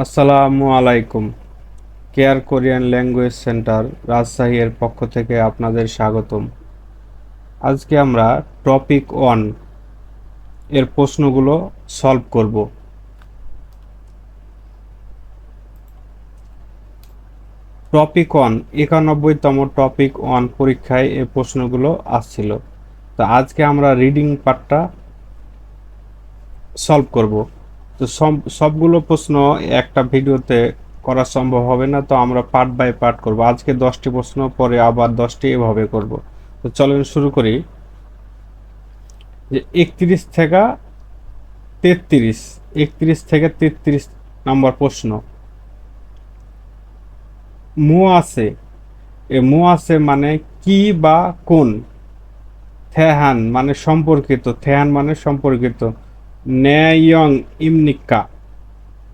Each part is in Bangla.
আসসালামু আলাইকুম। Care Korean language centre Rajshahi এর পক্ষ থেকে আপনাদের স্বাগতম। আজকে আমরা টপিক 1 এর প্রশ্নগুলো সলভ করব। টপিক 1 91তম টপিক 1 পরীক্ষায় এই প্রশ্নগুলো আসছিল। তো আজকে আমরা রিডিং পার্টটা সলভ করব। তো সবগুলো প্রশ্ন একটা ভিডিওতে করা সম্ভব হবে না, তো আমরা পার্ট বাই পার্ট করব। আজকে 10টি প্রশ্ন, পরে আবার 10টি এভাবে করব। তো চলেন শুরু করি। যে 31 থেকে 33 নম্বর প্রশ্ন। মুয়াসে, মুয়াসে মানে কি বা কোন? থেহান মানে সম্পর্কিত, থেহান মানে সম্পর্কিত। ন্যায়ং ইমনিক্কা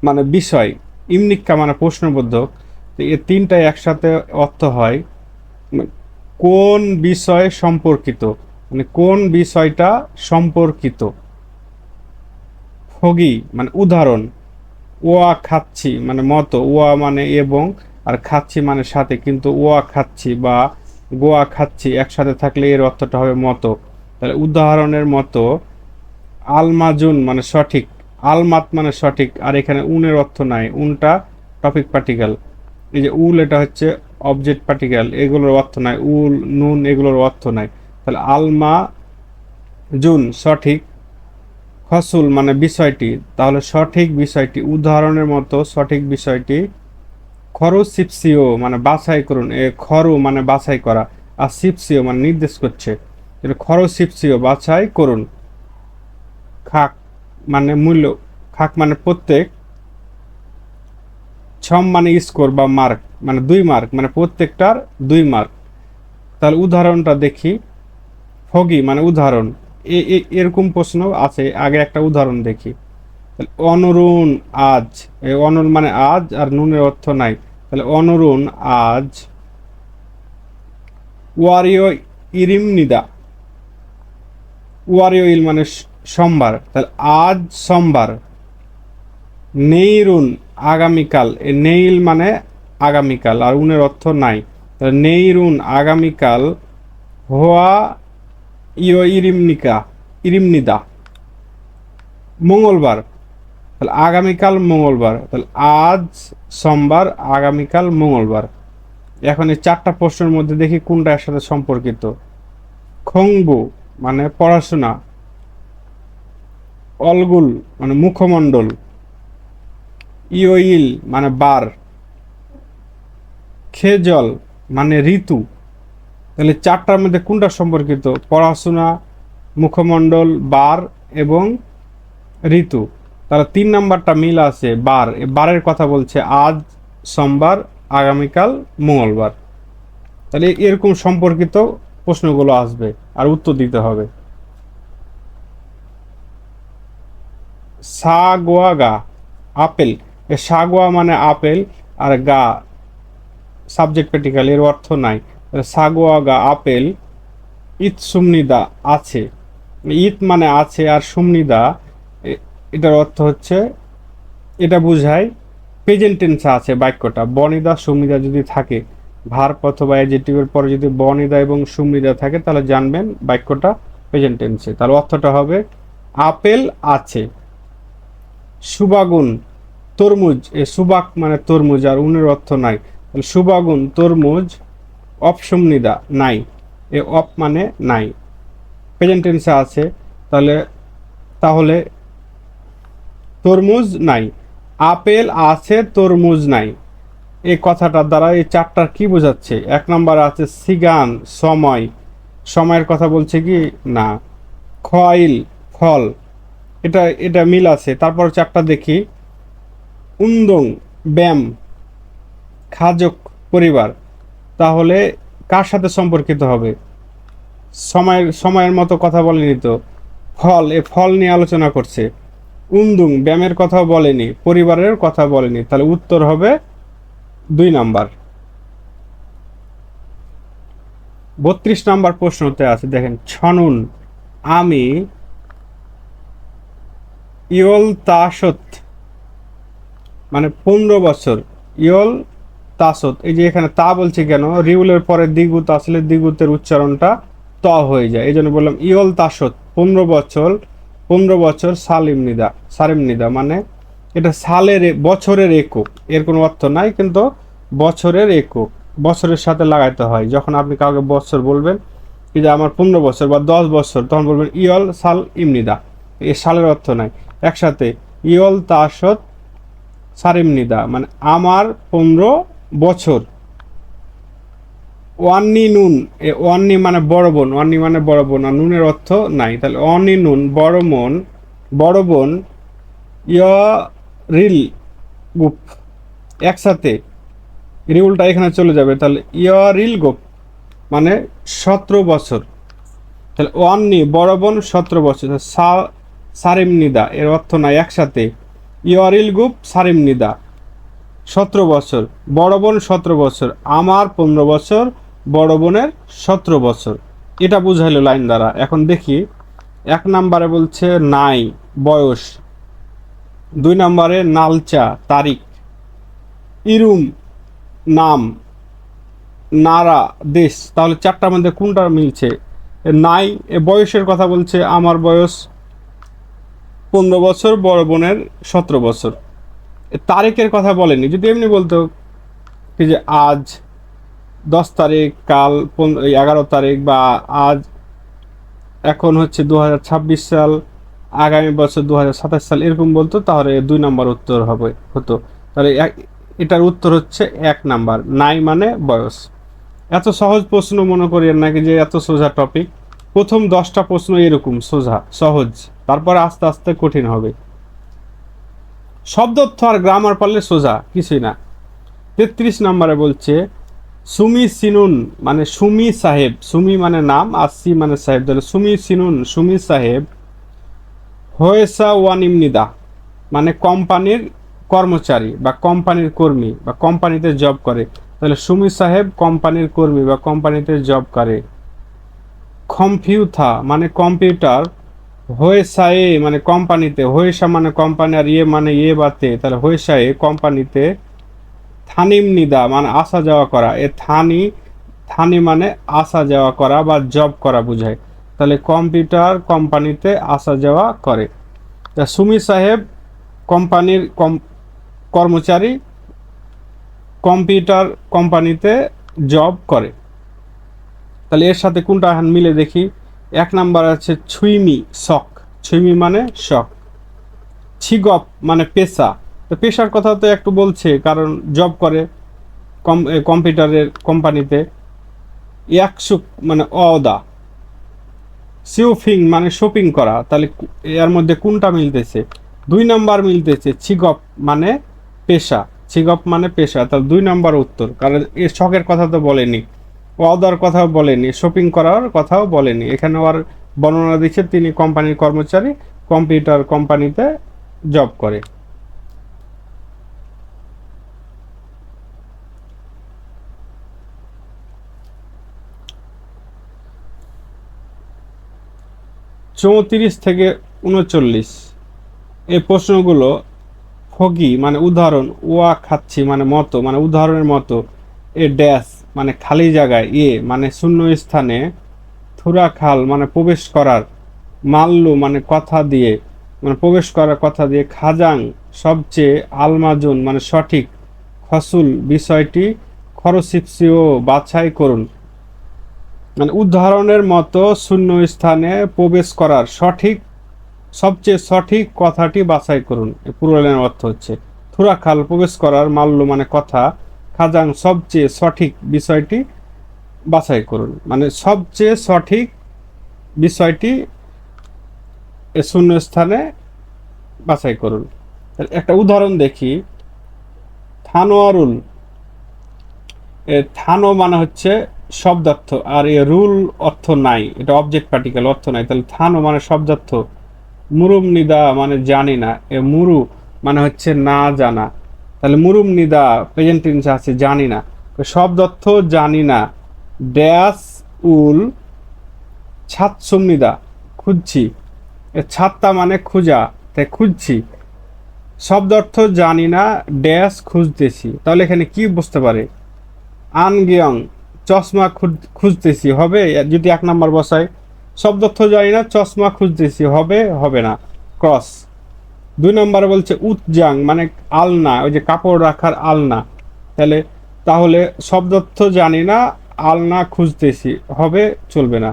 মানে বিষয়, ইমনিক্কা মানে প্রশ্নবোধক। তো এই তিনটাই একসাথে অর্থ হয় কোন বিষয় সম্পর্কিত, মানে কোন বিষয়টা সম্পর্কিত। ফগি মানে উদাহরণ। ওয়া খাচ্ছি মানে মতো, ওয়া মানে এবং, আর খাচ্ছি মানে সাথে, কিন্তু ওয়া খাচ্ছি বা গোয়া খাচ্ছি একসাথে থাকলে এর অর্থটা হবে মতো। তাহলে উদাহরণের মতো। আলমাজুন মানে সঠিক, আলমাত মানে সঠিক, আর এখানে উনের অর্থ নাই, উনটা টপিক পার্টিকেল। এই যে উল, এটা হচ্ছে অবজেক্ট পার্টিকেল, এগুলোর অর্থ নাই, উল নুন এগুলোর অর্থ নাই। তাহলে আলমা জুন সঠিক। ফসল মানে বিষয়টি, তাহলে সঠিক বিষয়টি, উদাহরণের মতো সঠিক বিষয়টি। খরু সিপসিও মানে বাছাই করুন, এ খরু মানে বাছাই করা, আর সিপসিও মানে নির্দেশ করছে। খরু সিপসিও বাছাই করুন। খাক মানে মূল্য, খাক মানে প্রত্যেক। ছম মানে স্কোর বা মার্ক, মানে 2 মার্ক, মানে প্রত্যেকটার 2 মার্ক। তাহলে উদাহরণটা দেখি। ফগি মানে উদাহরণ। এরকম প্রশ্ন আছে, আগে একটা উদাহরণ দেখি। অনরুণ আজ, এই অনর মানে আজ, আর নুনের অর্থ নাই। তাহলে অনরুণ আজ ওয়ারিও ইরিমনিদা, ওয়ারিও ইল মানে সোমবার, তাহলে আজ সোমবার। নেইরুন আগামীকাল, এ নেইল মানে আগামীকাল, আর উনের অর্থ নাই। তাহলে নেইরুন আগামীকাল। হোয়া ইয় ইরিমনিকা, ইরিমনিদা মঙ্গলবার। তাহলে আগামীকাল মঙ্গলবার, তাহলে আজ সোমবার, আগামীকাল মঙ্গলবার। এখন এই 4টা প্রশ্নের মধ্যে দেখি কোনটা এর সাথে সম্পর্কিত। খংবু মানে পড়াশোনা। অলগুল মানে মুখমণ্ডল। ইয়োইল মানে বার। খেজল মানে ঋতু। তাহলে 4টার মধ্যে কোনটা সম্পর্কিত? পড়াশোনা, মুখমণ্ডল, বার এবং ঋতু। তাহলে 3 নাম্বারটা মিল আছে, বার। বারের কথা বলছে, আজ সোমবার, আগামীকাল মঙ্গলবার। তাহলে এরকম সম্পর্কিত প্রশ্নগুলো আসবে, আর উত্তর দিতে হবে। সাগোয়া গা আপেল, এ সাগোয়া মানে আপেল, আর গা সাবজেক্ট প্যার্টিকেল, এর অর্থ নাই। সাগোয়া গা আপেল। ইত সুমনিদা আছে, ইত মানে আছে, আর সুমনিদা এটার অর্থ হচ্ছে, এটা বুঝায় প্রেজেন্ট টেন্সে আছে বাক্যটা। বনিদা সুমনিদা যদি থাকে, ভার্ব অথবা অ্যাডজেক্টিভের পরে যদি বনিদা এবং সুমনিদা থাকে, তাহলে জানবেন বাক্যটা প্রেজেন্ট টেন্সে। তাহলে অর্থটা হবে আপেল আছে। সুবাগুন তরমুজ, এ সুবাক মানে তরমুজ, আর উনের অর্থ নাই। তাহলে সুবাগুন তরমুজ। অপসমনিদা নাই, এ অপ মানে নাই, প্রেজেন্ট টেন্সে আছে। তাহলে তাহলে তরমুজ নাই। আপেল আছে, তরমুজ নাই। এই কথাটার দ্বারা এই 4টার কি বোঝাচ্ছে? 1 নম্বর আছে সিগান সময়, সময়ের কথা বলছে কি না। খয়েল ফল, এটা এটা মিল আছে। তারপর 4টা দেখি। উন্দং ব্যায়াম, খাজক পরিবার। তাহলে কার সাথে সম্পর্কিত হবে? সময়ের মতো কথা বলেনি তো। ফল, এ ফল নিয়ে আলোচনা করছে। উন্দুং ব্যায়ামের কথা বলেনি, পরিবারের কথা বলেনি, তাহলে উত্তর হবে 2 নাম্বার। 32 নাম্বার প্রশ্নতে আছে, দেখেন। ছনুন আমি ইয়ল তাসত মানে 15 বছর। ইয়ল তাসত, এই যে এখানে তা বলছে কেন, রিউলের পরে দ্বিগুত আসলে দ্বিগুতের উচ্চারণটা ত হয়ে যায়, এই জন্য বললাম ইয়ল তাসত 15 বছর। 15 বছর সালিম নিদা মানে এটা সালের বছরের একক, এর কোনো অর্থ নাই, কিন্তু বছরের একক বছরের সাথে লাগাইতে হয়। যখন আপনি কাউকে বছর বলবেন, কি যে আমার 15 বছর বা 10 বছর, তখন বলবেন ইয়ল সাল ইমনিদা, এ সালের অর্থ নাই। একসাথে ইয়ল তাসত সারিমনিদা মানে আমার 15 বছর। ওয়ান্নি নুন, এ ওয়ান্নি মানে বড় বোন, ওয়ান্নি মানে বড় বোন, আর নুনের অর্থ নাই, তাহলে অন্নি নুন বড় বোন ইয় রিল গুপ, একসাথে রিউলটা এখানে চলে যাবে, তাহলে ইয় রিল গুপ মানে 17 বছর। তাহলে ওয়ান্নি বড় বোন 17 বছর, সারিমনিদা এর অর্থ নাই, একসাথে ইয়রিল গুপ সারিমনিদা 17 বছর, বড় বোন 17 বছর, আমার 15 বছর, বড় বোনের 17 বছর। এটা বুঝাইলো লাইন দ্বারা। এখন দেখি 1 নম্বরে বলছে নাই বয়স, 2 নম্বরে নালচা তারিখ, ইরুম নাম, নারা দেশ। তাহলে 4টার মধ্যে কোনটা মিলছে? নাই এ বয়সের কথা বলছে, আমার বয়স 15 বছর, বড় বোনের 17 বছর। তারিখের কথা বলেনি, যদি এমনি বলতো কি যে আজ 10 তারিখ, কাল 11 তারিখ, বা আজ এখন হচ্ছে 2026 সাল, আগামী বছর 2027 সাল, এরকম বলতো, তাহলে 2 নম্বর উত্তর হতো। তাহলে এটার উত্তর হচ্ছে 1 নম্বর, নাই মানে বয়স। এত সহজ প্রশ্ন মনে করিয়েন নাকি যে এত সোজা টপিক। প্রথম 10টা প্রশ্ন এরকম সোজা সহজ, তারপরে আস্তে আস্তে কঠিন হবে। শব্দার্থ আর গ্রামার পারলে সোজা, কিছুই না। 33 নম্বরে বলছে সুমি সিনুন মানে সুমি সাহেব, সুমি মানে নাম আর সি মানে সাহেব, তাহলে সুমি সিনুন সুমি সাহেব হয়েসা ওয়ানিমনিদা মানে কোম্পানির কর্মচারী বা কোম্পানির কর্মী বা কোম্পানিতে জব করে, তাহলে সুমি সাহেব কোম্পানির কর্মী বা কোম্পানিতে জব করে। কম্পিউথা মানে কম্পিউটার, হয়েসায়ে মানে কোম্পানিতে, হয়েসা মানে কোম্পানি, আর ইয়ে মানে ইয়ে বাতে, তাহলে হয়েসায়ে কোম্পানিতে। থানিম নিদা মানে আসা যাওয়া করা, এ থানি মানে আসা যাওয়া করা বা জব করা বোঝায়, তাহলে কম্পিউটার কোম্পানিতে আসা যাওয়া করে। তা সুমি সাহেব কোম্পানির কর্মচারী, কম্পিউটার কোম্পানিতে জব করে। তাহলে এর সাথে কোনটা এখন মিলে দেখি। 1 নম্বর আছে ছুইমি শখ, ছুইমি মানে শখ। ছিগপ মানে পেশা, তো পেশার কথা তো একটু বলছে, কারণ জব করে কম্পিউটারের কোম্পানিতে। ইয়াকসুক মানে অদা, সিউফিং মানে শপিং করা, তাহলে এর মধ্যে কোনটা মিলতেছে? 2 নম্বর মিলতেছে, ছিগপ মানে পেশা, ছিগপ মানে পেশা, তাহলে 2 নম্বর উত্তর, কারণ এর শখের কথা তো বলেনি, অদার কথাও বলেনি, শপিং করার কথাও বলেনি। এখানে আর বর্ণনা দিচ্ছে তিনি কোম্পানির কর্মচারী, কম্পিউটার কোম্পানিতে জব করে। চৌত্রিশ থেকে 39 এই প্রশ্নগুলো ফগি মানে উদাহরণ, ওয়া খাচ্ছি মানে মতো মানে উদাহরণের মতো, এ ড্যাশ মানে খালি জায়গায়, এ মানে শূন্য স্থানে, থুরা খাল মানে প্রবেশ করার, মাল্লু মানে কথা দিয়ে মানে প্রবেশ করার কথা দিয়ে, খাজাং সবচেয়ে, আলমাজুন মানে সঠিক, ফসুল বিষয়টি, খরচিপসিও বাছাই করুন মানে উদাহরণের মতো শূন্য স্থানে প্রবেশ করার সঠিক, সবচেয়ে সঠিক কথাটি বাছাই করুন। পুরো লাইনের অর্থ হচ্ছে থুরা খাল প্রবেশ করার, মাল্য মানে কথা, খাজাং সবচেয়ে সঠিক বিষয়টি বাছাই করুন মানে সবচেয়ে সঠিক বিষয়টি শূন্য স্থানে বাছাই করুন। একটা উদাহরণ দেখি, থানোয়ারুল, থানো মানে হচ্ছে শব্দার্থ, আর এ রুল অর্থ নাই, এটা অবজেক্ট পার্টিকেল অর্থ নাই, তাহলে থানো মানে শব্দার্থ। মুরুম নিদা মানে জানি না, এ মুরু মানে হচ্ছে না জানা, তাহলে মুরুম নিদা প্রেজেন্ট টেন্স আছে জানি না, শব্দার্থ জানি না। ড্যাশ উল ছাতসুম নিদা খুঁজছি, ছাত্তা মানে খুঁজা, তাই খুঁজছি। শব্দ অর্থ জানি না ড্যাশ খুঁজতেছি, তাহলে এখানে কি বুঝতে পারে? আনগিয়ং চশমা খুঁজতেছি হবে যদি 1 নাম্বার বসায়। শব্দ অর্থ জানি না চশমা খুঁজতেছি হবে, হবে না, ক্রস। 2 নম্বরে বলছে উৎজাং মানে আলনা, ওই যে কাপড় রাখার আলনা, তাহলে তাহলে শব্দ অর্থ জানি না আলনা খুঁজতেছি হবে, চলবে না।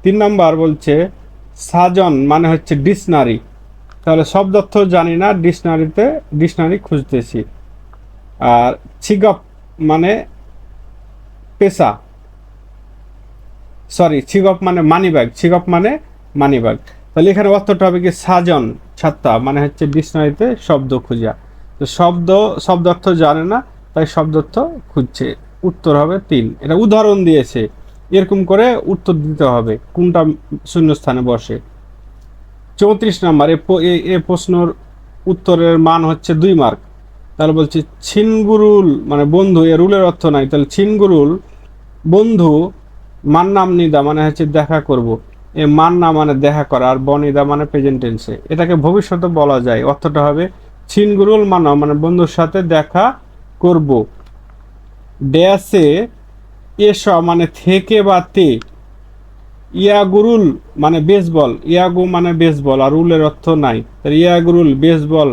3 নাম্বার বলছে সাজন মানে হচ্ছে ডিকশনারি, তাহলে শব্দ অর্থ জানি না ডিকশনারি খুঁজতেছি। আর ছিগপ মানে পেশা, সরি ছিগপ মানে মানিব্যাগ, ছিগপ মানে মানিব্যাগ, তাহলে এখানে অর্থটা হবে কি সাজন ছাত্তা মানে হচ্ছে ডিকশনারিতে শব্দ খুঁজা। তো শব্দ অর্থ জানে না তাই শব্দ অর্থ খুঁজছে, উত্তর হবে 3। এটা উদাহরণ দিয়েছে, এরকম করে উত্তর দিতে হবে কোনটা শূন্যস্থানে বসে। 34 নাম্বার এ প্রশ্নের উত্তরের মান হচ্ছে 2 মার্ক। তাহলে বলছি ছিনগুরুল মানে বন্ধু, এর রুলের অর্থ নাই, তাহলে ছিনগুরুল বন্ধু, মান্নাম নিদা মানে হচ্ছে দেখা করব, এ মান্না মানে দেখা করা, আর বনিদা মানে প্রেজেন্ট টেন্সে, এটাকে ভবিষ্যতে বলা যায়, অর্থটা হবে ছিনগুরুল মান্না মানে বন্ধুর সাথে দেখা করব। ড্যাশে এসা মানে থেকে বা তে, ইয়াগুরুল মানে বেসবল, ইয়াগু মানে বেসবল, আর রুলের অর্থ নাই, তাহলে ইয়াগুরুল বেসবল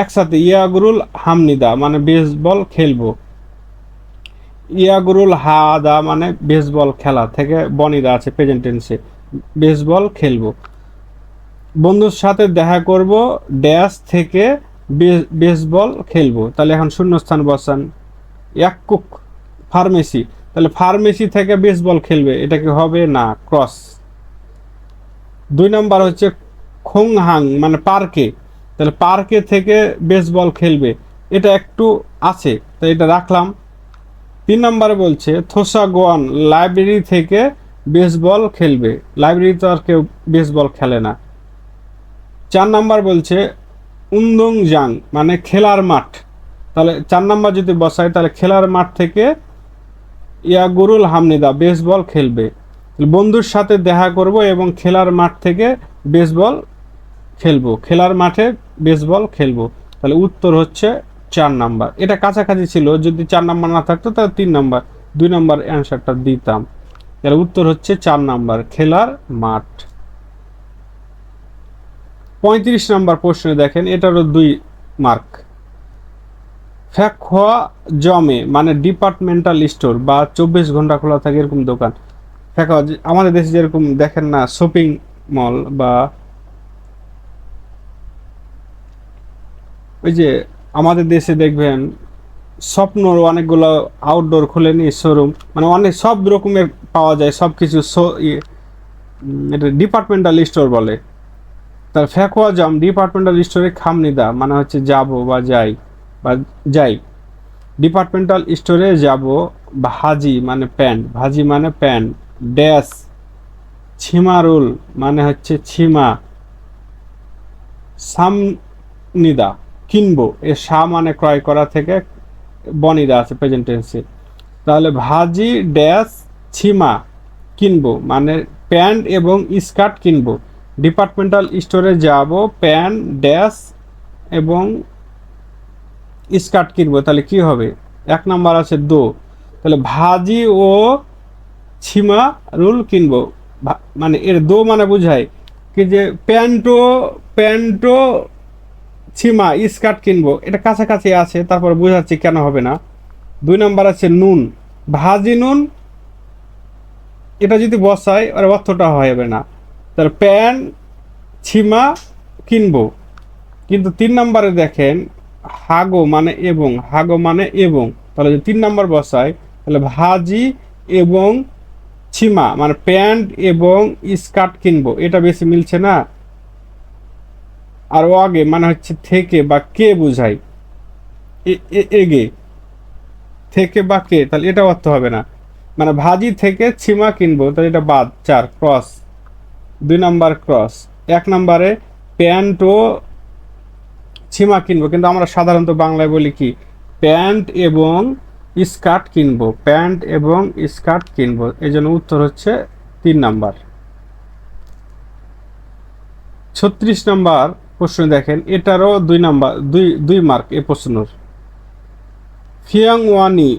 একসাথে, ইয়াগুরুল হামনিদা মানে বেসবল খেলবো, ইয়াগুরুল হাদা মানে বেসবল খেলা, থেকে বনিদা আছে প্রেজেন্ট টেন্সে, বেসবল খেলবো। বন্ধুর সাথে দেখা করব ড্যাশ থেকে বেসবল খেলবো, তাহলে এখন শূন্যস্থান বসান। ইয়াকুক ফার্মেসি, তাহলে ফার্মেসি থেকে বেসবল খেলবে, এটা কি হবে না, ক্রস। 2 নাম্বার হচ্ছে খোংহাং মানে পার্কে, তাহলে পার্কে থেকে বেসবল খেলবে, এটা একটু আছে তাই এটা রাখলাম। 3 নম্বরে বলছে থোসা গোয়ান লাইব্রেরি থেকে বেসবল খেলবে, লাইব্রেরিতে আর কেউ বেসবল খেলে না। 4 নাম্বার বলছে উন্দং জাং মানে খেলার মাঠ, তাহলে 4 নাম্বার যদি বসায় তাহলে খেলার মাঠ থেকে ইয়াগুরুল হামনিদা বেসবল খেলবে, বন্ধুর সাথে দেখা করব এবং খেলার মাঠ থেকে বেসবল খেলবো, খেলার মাঠে বেসবল খেলবো, তাহলে উত্তর হচ্ছে 4 নাম্বার। এটা কাছাকাছি ছিল, যদি 4 নাম্বার না থাকতো তাহলে 3 নাম্বার 2 নাম্বার অ্যান্সারটা দিতাম, তাহলে উত্তর হচ্ছে 4 নাম্বার খেলার মাঠ। 35 নাম্বার প্রশ্নে দেখেন, এটারও 2 মার্ক। ফ্যাকওয়া জমে মানে ডিপার্টমেন্টাল স্টোর বা 24 ঘন্টা খোলা থাকে এরকম দোকান। ফ্যাকওয়া আমাদের দেশে যেরকম দেখেন না শপিং মল, বা ওই যে আমাদের দেশে দেখবেন স্বপ্নর অনেকগুলো আউটডোর খুলেনি শোরুম, মানে অনেক সব রকমের পাওয়া যায় সব কিছু, এটা ডিপার্টমেন্টাল স্টোর বলে। তার ফ্যাকওয়া জাম ডিপার্টমেন্টাল স্টোরে খামনিদা মানে হচ্ছে যাব বা যাই, বা যাই, ডিপার্টমেন্টাল স্টোরে যাব। ভাজি মানে প্যান্ট, ভাজি মানে প্যান্ট, ড্যাশ ছিমারুল মানে হচ্ছে ছিমা, সামনিদা কিনবো, এ সা মানে ক্রয় করা থেকে বনিদা আছে প্রেজেন্ট টেন্সে, তাহলে ভাজি ড্যাশ ছিমা কিনবো মানে প্যান্ট এবং স্কার্ট কিনবো, ডিপার্টমেন্টাল স্টোরে যাব প্যান্ট ড্যাশ এবং স্কার্ট কিনবো, তাহলে কি হবে? 1 নাম্বার আছে দো, তাহলে ভাজি ও ছিমা রুল কিনবো, মানে এর দো মানে বুঝায় কি যে প্যান্টো ছিমা স্কার্ট কিনবো, এটা কাছাকাছি আছে, তারপর বোঝাচ্ছি কেন হবে না। 2 নাম্বার আছে নুন, ভাজি নুন, এটা যদি বসাই আর অর্থটা হবে না, তাহলে প্যান্ট ছিমা কিনবো। কিন্তু 3 নাম্বারে দেখেন হাগো মানে এবং, হাগো মানে এবং, তাহলে যদি 3 নাম্বার বসাই তাহলে ভাজি এবং ছিমা মানে প্যান্ট এবং স্কার্ট কিনবো, এটা বেশি মিলছে না। আর আগে মানে হচ্ছে থেকে বা কে বুঝাই, এগে থেকে বা কে, তাহলে এটা অর্থ হবে না, মানে ভাজি থেকে ছিমা কিনবো, তাহলে এটা বাদ, 4 ক্রস। 2 number cross. 1 নাম্বারে প্যান্ট ও ছিমা কিনবো, কিন্তু আমরা সাধারণত বাংলায় বলি কি প্যান্ট এবং স্কার্ট কিনবো, প্যান্ট এবং স্কার্ট কিনবো, এই জন্য উত্তর হচ্ছে 3 নাম্বার। 36 নাম্বার প্রশ্ন দেখেন, এটারও 2 নাম্বার, 2 মার্ক এ প্রশ্নর। ফিয়াংওয়ানি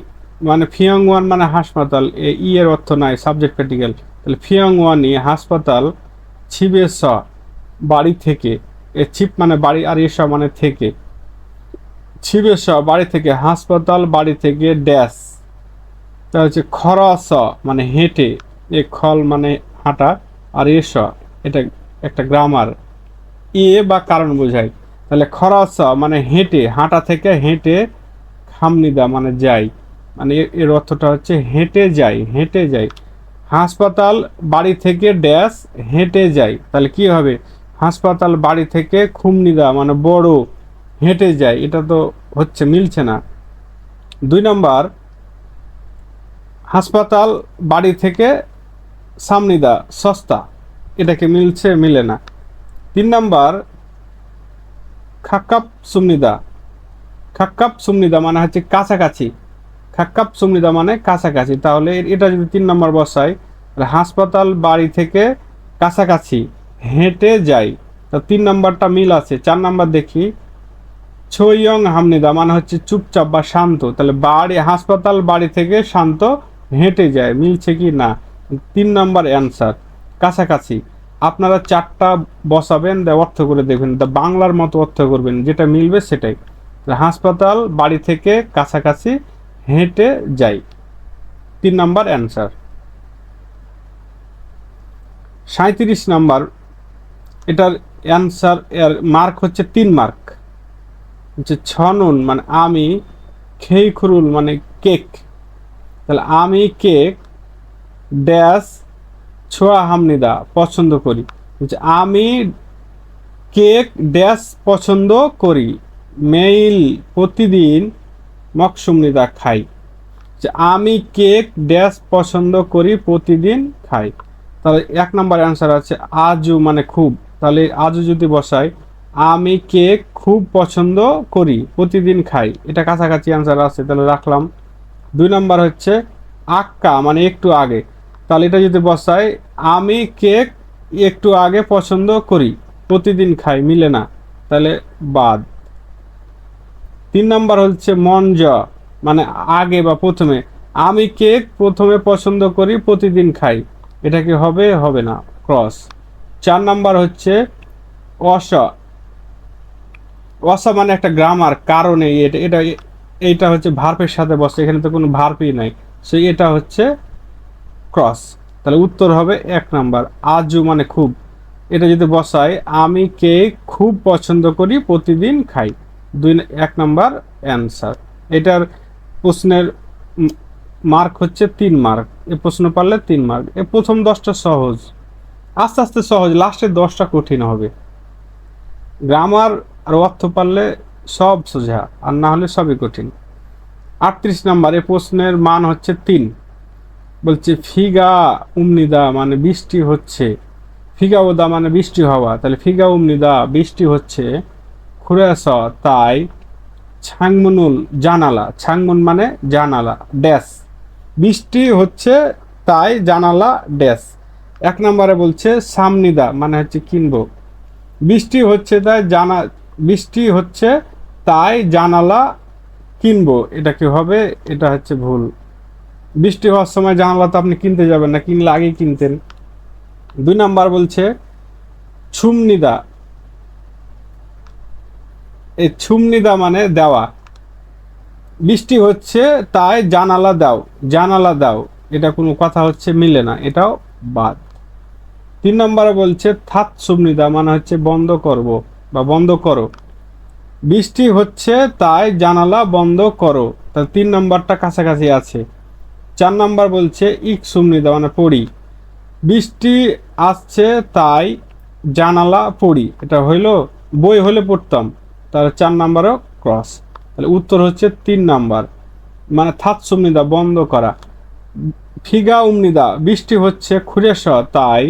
মানে ফিয়াংওয়ান মানে হাসপাতাল, ই এর অর্থ নাই, সাবজেক্ট প্র্যাকটিক্যাল। তাহলে ফিয়াংওয়ানি হাসপাতাল ছিবে স বাড়ি থেকে, এ ছিপ মানে বাড়ি আর এস মানে থেকে, ছিবে স বাড়ি থেকে, হাসপাতাল বাড়ি থেকে ড্যাশ। তা হচ্ছে খরচ মানে হেঁটে, এ খল মানে হাঁটা আর এস এটা একটা গ্রামার, এ বা কারণ বোঝায়। তাহলে খরচ মানে হেঁটে, হাঁটা থেকে হেঁটে, খামনিদা মানে যাই, মানে এর অর্থটা হচ্ছে হেঁটে যাই, হেঁটে যাই। হাসপাতাল বাড়ি থেকে ড্যাশ হেঁটে যাই, তাহলে কি হবে, হাসপাতাল বাড়ি থেকে খুমনিদা মানে বড়, হেঁটে যায়, এটা তো হচ্ছে মিলছে না। 2 নম্বর, হাসপাতাল বাড়ি থেকে সামনিদা সস্তা, এটাকে মিলছে, মিলে না। 3 নম্বর, খাক্কাপ সুমনিদা, খাক্কাপ সুমনিদা মানে হচ্ছে কাছাকাছি, খাক্কাপ সুমনিদা মানে কাছাকাছি, তাহলে এটা যদি 3 নম্বর বসাই, তাহলে হাসপাতাল বাড়ি থেকে কাছাকাছি হেঁটে যাই, তা 3 নম্বরটা মিল আছে। 4 নম্বর দেখি, ছইয়ং হামনিদা মানে হচ্ছে চুপচাপ বা শান্ত, তাহলে হাসপাতাল বাড়ি থেকে শান্ত হেঁটে যায়, মিলছে কি না। 3 নম্বর অ্যান্সার কাছাকাছি। আপনারা 4টা বসাবেন, অর্থ করে দেখবেন, বাংলার মতো অর্থ করবেন, যেটা মিলবে সেটাই। হাসপাতাল বাড়ি থেকে কাছাকাছি হেঁটে যাই, 3 নম্বর অ্যান্সার। 37 নম্বর, এটার অ্যান্সার, এর মার্ক হচ্ছে 3 মার্ক। হচ্ছে ছনুন মানে আমি, খেই খুরুল মানে কেক, তাহলে আমি কেক ড্যাশ ছোয়া হামনিদা পছন্দ করি, আমি কেক ড্যাশ পছন্দ করি, মেইল প্রতিদিন মকসুমনিদা খাই, যে আমি কেক ড্যাশ পছন্দ করি প্রতিদিন খাই। তাহলে 1 নম্বর অ্যান্সার আছে আজু মানে খুব, তাহলে আজু যদি বসাই, আমি কেক খুব পছন্দ করি প্রতিদিন খাই, এটা কাছাকাছি অ্যান্সার আছে, তাহলে রাখলাম। 2 নম্বর হচ্ছে আক্কা মানে একটু আগে, তাহলে এটা যদি বসাই, আমি কেক একটু আগে পছন্দ করি প্রতিদিন খাই, মিলে না, তাহলে বাদ। 3 নম্বর হচ্ছে মঞ্জ মানে আগে বা প্রথমে, আমি কেক প্রথমে পছন্দ করি প্রতিদিন খাই, এটা কি হবে, হবে না, ক্রস। 4 নম্বর হচ্ছে অস, অসা মানে একটা গ্রামার, কারণে এটা এটা এইটা হচ্ছে ভার্বের সাথে বসে, এখানে তো কোনো ভার্বই নাই, সেই এটা হচ্ছে ক্রস, তাহলে উত্তর হবে 1 নম্বর আজু মানে খুব। এটা যদি বসাই, আমি কেক খুব পছন্দ করি প্রতিদিন খাই, 1 নম্বর অ্যান্সার। এটার প্রশ্নের মার্ক হচ্ছে 3 মার্ক, এ প্রশ্ন পারলে 3 মার্ক। এ প্রথম 10টা সহজ, আস্তে আস্তে সহজ, লাস্টের 10টা কঠিন হবে। গ্রামার আর অর্থ পারলে সব সোজা, আর না হলে সবই কঠিন। 38 নম্বর, এ প্রশ্নের মান হচ্ছে 3। বলছে ফিগা উমনিদা মানে বৃষ্টি হচ্ছে, ফিগা ওদা মানে বৃষ্টি হওয়া, তাহলে ফিগা উমনিদা বৃষ্টি হচ্ছে, খুরেস তাই, ছাংমুনুল জানালা, ছাংমুন মানে জানালা ড্যাশ, বৃষ্টি হচ্ছে তাই জানালা ড্যাশ। 1 নম্বরে বলছে সামনিদা মানে হচ্ছে কিনবো, বৃষ্টি হচ্ছে তাই বৃষ্টি হচ্ছে তাই জানালা কিনবো, এটা কি হবে, এটা হচ্ছে ভুল। বৃষ্টি হওয়ার সময় জানালা তো আপনি কিনতে যাবেন না, কিনলে আগেই কিনতেন। 2 নম্বর বলছে ছুমনিদা, এই ছুমনিদা মানে দেওয়া, বৃষ্টি হচ্ছে তাই জানালা দাও, জানালা দাও, এটা কোনো কথা হচ্ছে, মিলে না, এটাও বাদ। 3 নম্বরে বলছে থাত সুমনিদা মানে হচ্ছে বন্ধ করব বা বন্ধ করো, বৃষ্টি হচ্ছে তাই জানালা বন্ধ করো, তাহলে 3 নম্বরটা কাছাকাছি আছে। 4 নম্বর বলছে ইক সুমনিদা মানে পড়ি, বৃষ্টি আসছে তাই জানালা পড়ি, এটা হইলো বই হলে পড়তাম, তাহলে 4 নম্বরও ক্রস, তাহলে উত্তর হচ্ছে 3 নম্বর মানে থাত সুমনিদা বন্ধ করা। ফিগা উমনিদা বৃষ্টি হচ্ছে খুরেস তাই,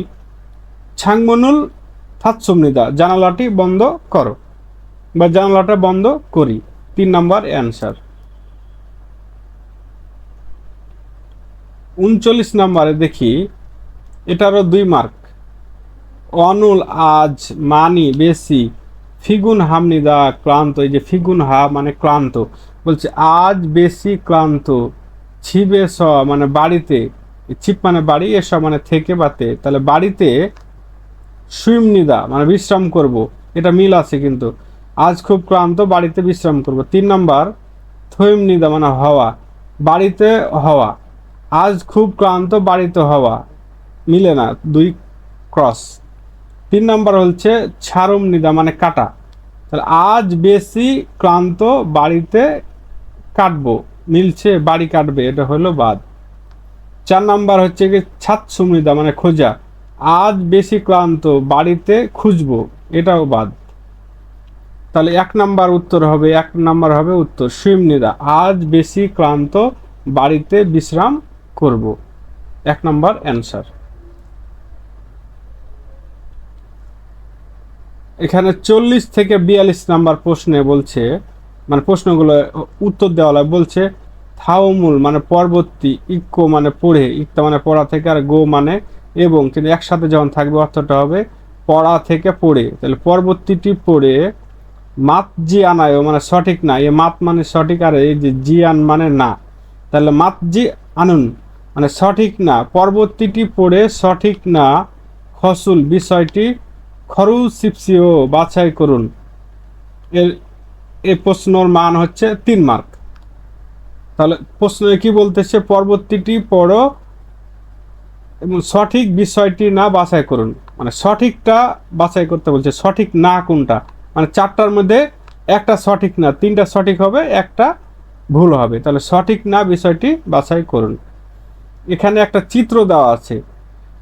ছাংমনুল থাত সুমনিদা জানালাটি বন্ধ করো বা জানালাটা বন্ধ করি, 3 নম্বর অ্যান্সার। 39 নম্বরে দেখি, এটারও 2 মার্ক, অনুল আজ মানি বেশি, ফিগুন হামনিদা ক্লান্ত, এই যে ফিগুন হা মানে ক্লান্ত, বলছে আজ বেশি ক্লান্ত। ছিবে স মানে বাড়িতে, ছিপ মানে বাড়ি, এস মানে থেকে বাতে, তাহলে বাড়িতে সুইমনিদা মানে বিশ্রাম করব, এটা মিল আছে কিন্তু। আজ খুব ক্লান্ত, বাড়িতে বিশ্রাম করব। 3 নাম্বার থৈমনিদা মানে হওয়া, বাড়িতে হওয়া। আজ খুব ক্লান্ত, বাড়িতে হওয়া, মিলে না, 2 ক্রস। 3 নাম্বার হচ্ছে ছারমনিদা মানে কাটা, তাহলে আজ বেশি ক্লান্ত, বাড়িতে কাটবো, মিলছে, বাড়ি কাটবে, এটা হলো বাদ। 4 নাম্বার হচ্ছে কি ছাতসুমনিদা মানে খোঁজা, আজ বেশি ক্লান্ত, বাড়িতে খুঁজবো, এটাও বাদ। তাহলে 1 নাম্বার উত্তর হবে, 1 নাম্বার হবে উত্তর সুইমনিদা, আজ বেশি ক্লান্ত, বাড়িতে বিশ্রাম করব, 1 নাম্বার অ্যান্সার। এখানে 40 থেকে 42 নাম্বার প্রশ্নে বলছে, মানে প্রশ্নগুলো উত্তর দেওয়া হয়, বলছে থাউমুল মানে পরবর্তী, ইক্কো মানে পড়ে, ইক্তা মানে পড়া থেকে, আর গো মানে এবং, কিন্তু একসাথে যখন থাকবে অর্থটা হবে পড়া থেকে পড়ে, তাহলে পরবর্তীটি পড়ে মাত জি আনায় মানে সঠিক না, এ মাত মানে সঠিক, আর এই যে জিয়ান মানে না, তাহলে মাত জি আনুন মানে সঠিক না, পরবর্তীটি পড়ে সঠিক না, ফসল বিষয়টি খরুসিপসিও বাছাই করুন। এর এই প্রশ্নর মান হচ্ছে 3 মার্ক। তাহলে প্রশ্নে কি বলতেছে, পরবর্তীটি পড়ো এবং সঠিক বিষয়টি না বাছাই করুন, মানে সঠিকটা বাছাই করতে বলছে, সঠিক না কোনটা, মানে 4টার মধ্যে একটা সঠিক না, 3টা সঠিক হবে, একটা ভুল হবে, তাহলে সঠিক না বিষয়টি বাছাই করুন। এখানে একটা চিত্র দেওয়া আছে,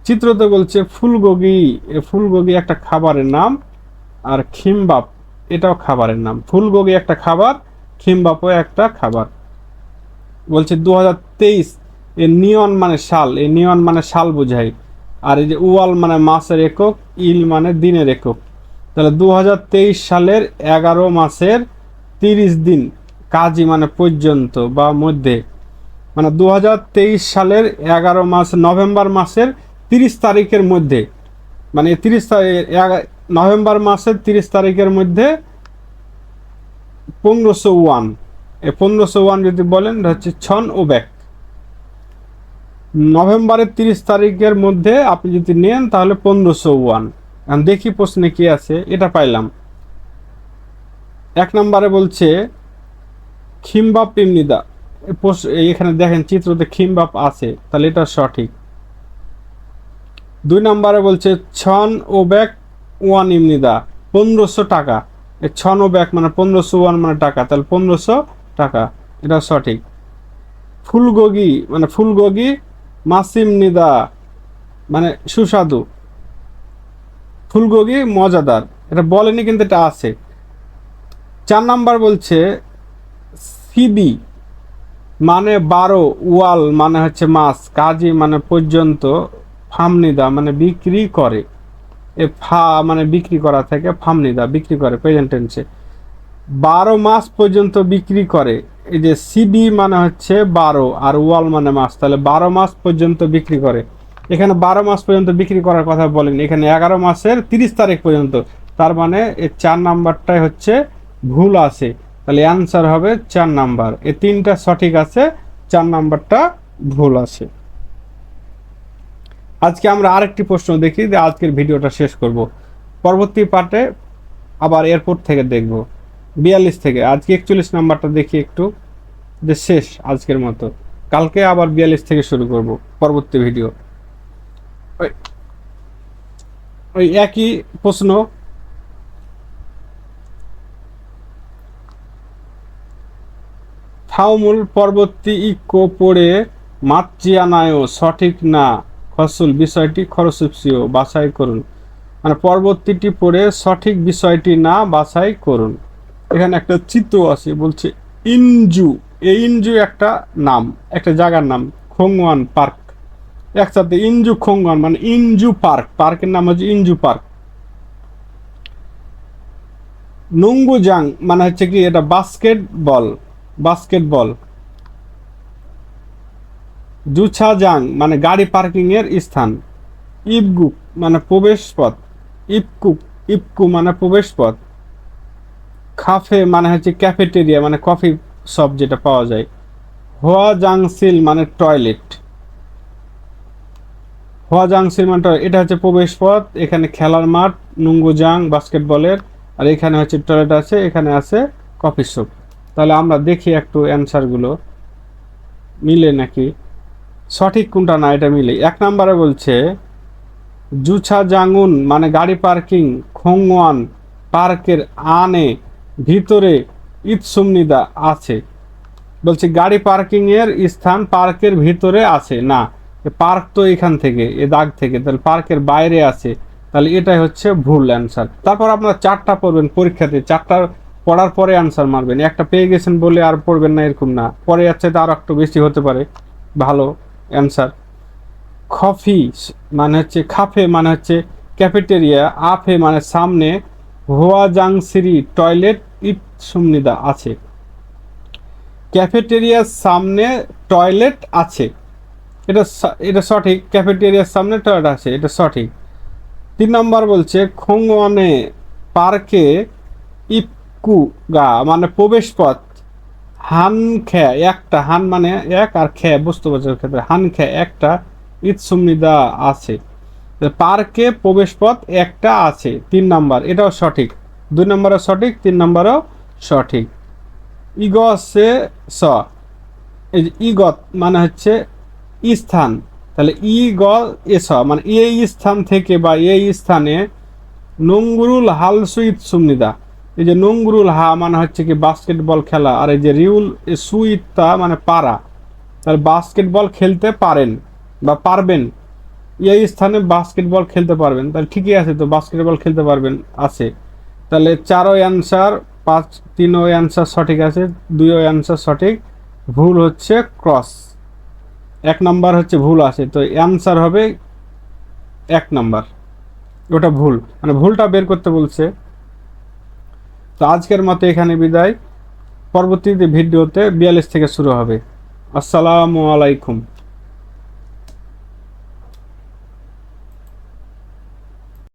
চিত্রতে বলছে ফুলগোগি, ফুলগোগি একটা খাবারের নাম, আর খিমবাপ এটাও খাবারের নাম। ফুলগোগি একটা খাবার, খিমবাপও একটা খাবার। বলছে 2023, এ নিয়ন মানে সাল, এই নিয়ন মানে সাল বোঝায়, আর এই যে উয়াল মানে মাসের একক, ইল মানে দিনের একক, তাহলে 2023 সালের 11 মাসের 30 দিন, কাজী মানে পর্যন্ত বা মধ্যে, মানে 2023 সালের 11 মাস নভেম্বর মাসের 30 তারিখের মধ্যে, মানে 30 তারিখ নভেম্বর মাসের 30 তারিখের মধ্যে 1501, এই 1501 যদি বলেন এটা হচ্ছে ছন ও ব্যাক। নভেম্বরের 30 তারিখের মধ্যে আপনি যদি নেন তাহলে 1501। এখন দেখি প্রশ্নে কি আছে, এটা পাইলাম। 1 নম্বরে বলছে খিমবাপ ইমনিদা, এখানে দেখেন চিত্রতে খিমবাপ আছে, তাহলে এটা সঠিক। 2 নম্বরে বলছে ছন ও ব্যাক ওয়ান ইমনিদা, 1500 টাকা, এই ছন ও ব্যাক মানে 1501 মানে টাকা, তাহলে 1500 টাকা, এটা সঠিক। ফুলগোগি মানে ফুলগোগি মাসিম নিদা মানে সুস্বাদু, ফুলগোগি মজাদার, এটা বলেনি কিন্তু এটা আছে। 4 নাম্বার বলছে সিবি মানে 12, ওয়াল মানে হচ্ছে মাছ, কাজী মানে পর্যন্ত, ফামনিদা মানে বিক্রি করে, এ ফা মানে বিক্রি করা থেকে, ফামনিদা বিক্রি করে প্রেজেন্ট টেন্সে, 12 মাস পর্যন্ত বিক্রি করে, এই যে সিবি মানে হচ্ছে 12 আর ওয়াল মানে মাস, তাহলে 12 মাস পর্যন্ত বিক্রি করে। এখানে 12 মাস পর্যন্ত বিক্রি করার কথা বলেন, এখানে 11 মাসের 30 তারিখ পর্যন্ত, তার মানে এই 4 নাম্বারটাই হচ্ছে ভুল আছে, তাহলে অ্যান্সার হবে 4 নাম্বার। এই 3টা সঠিক আছে, 4 নাম্বারটা ভুল আছে। আজকে আমরা আরেকটি প্রশ্ন দেখি, যে আজকের ভিডিওটা শেষ করব, পরবর্তী পার্টে আবার এয়ারপোর্ট থেকে দেখব 42 থেকে। আজকে 41 নাম্বারটা দেখি একটু, যে শেষ আজকের মতো, কালকে আবার 42 থেকে শুরু করব পরবর্তী ভিডিও। ওই একই প্রশ্ন, থাউমুল পরবর্তী ইকো পড়ে মাতজিয়ানায়ও সঠিক না, ফসল বিষয়টি খরচীয় বাছাই করুন, মানে পরবর্তীটি পড়ে সঠিক বিষয়টি না বাছাই করুন। এখানে একটা চিত্র আছে, বলছে ইনজু, এই ইনজু একটা নাম, একটা জায়গার নাম, খোংওয়ান পার্ক, একসাথে ইনজু খোংওয়ান মানে ইনজু পার্ক, পার্কের নাম হচ্ছে ইনজু পার্ক। নুঙ্গুজাং মানে হচ্ছে কি, এটা বাস্কেটবল, বাস্কেটবল। জুছাজাং মানে গাড়ি পার্কিং এর স্থান। ইবগুক মানে প্রবেশ পথ, ইবকুক ইবকু মানে প্রবেশ পথ। কাফে মানে হচ্ছে ক্যাফেটেরিয়া, মানে কফি শপ যেটা পাওয়া যায়। হোয়া জাংসিল মানে টয়লেট, হোয়া জাংসিল মানে টয়লেট, এটা হচ্ছে প্রবেশ পথ, এখানে খেলার মাঠ নুঙ্গুজাং বাস্কেটবলের, আর এখানে হচ্ছে টয়লেট আছে, এখানে আছে কফি শপ। তাহলে আমরা দেখি একটু অ্যান্সারগুলো মিলে নাকি, সঠিক কোনটা না এটা মিলে। 1 নম্বরে বলছে জুছা জাঙ্গুন মানে গাড়ি পার্কিং, খোংওয়ান পার্কের আনে ভিতরে ইতসুমনিদা আছে। বলছি গাড়ি পার্কিং এর স্থান পার্কের ভিতরে আছে না, পার্ক তো এখান থেকে এ দাগ থেকে, তাহলে পার্কের বাইরে আছে, তাহলে এটাই হচ্ছে ভুল অ্যান্সার। তারপর আপনারা 4টা পড়বেন পরীক্ষাতে, 4টা পড়ার পরে অ্যান্সার মারবেন, একটা পেয়ে গেছেন বলে আর পড়বেন না এরকম না, পরে যাচ্ছে তো আর একটু বেশি হতে পারে ভালো অ্যান্সার। কফি মানে হচ্ছে, খাফে মানে হচ্ছে ক্যাফেটেরিয়া, আফে মানে সামনে, হোয়াজাংসিরি টয়লেট ইট সুমনিদা আছে। ক্যাফেটেরিয়ার সামনে টয়লেট আছে, এটা এটা সঠিক, ক্যাফেটেরিয়ার সামনে টয়লেট আছে, এটা সঠিক। 3 নম্বর বলছে খোংওয়ানে পার্কে ইপকু গা মানে প্রবেশ পথ, হান খ্যা একটা, হান মানে এক আর খ্যা বস্তু বোঝার ক্ষেত্রে, হান খ্যা একটা, ইৎসুমনিদা আছে, পার্কে প্রবেশ পথ একটা আছে। 3 নম্বর এটাও সঠিক, 2 নম্বরও সঠিক, 3 নম্বরও সঠিক। ইগসে স, এই যে ইগত মানে হচ্ছে স্থান, তাহলে ইগ এস মানে এই স্থান থেকে বা এই স্থানে নোংরুল হালসুইত সুমনিদা, এই যে নোংরুল হা মানে হচ্ছে কি বাস্কেটবল খেলা, আর এই যে রিউল সুইতা মানে পারা, তাহলে বাস্কেটবল খেলতে পারেন বা পারবেন, এই স্থানে বাস্কেটবল খেলতে পারবেন, তাহলে ঠিকই আছে তো, বাস্কেটবল খেলতে পারবেন আছে। তাহলে 4ও অ্যান্সার, 5 3ও অ্যান্সার সঠিক আছে, 2ও অ্যান্সার সঠিক, ভুল হচ্ছে ক্রস। 1 নাম্বার হচ্ছে ভুল আছে, তো অ্যান্সার হবে 1 নাম্বার, ওটা ভুল, মানে ভুলটা বের করতে বলছে। তো আজকের মতো এখানে বিদায়, পরবর্তীতে ভিডিওতে 42 থেকে শুরু হবে। আসসালামু আলাইকুম।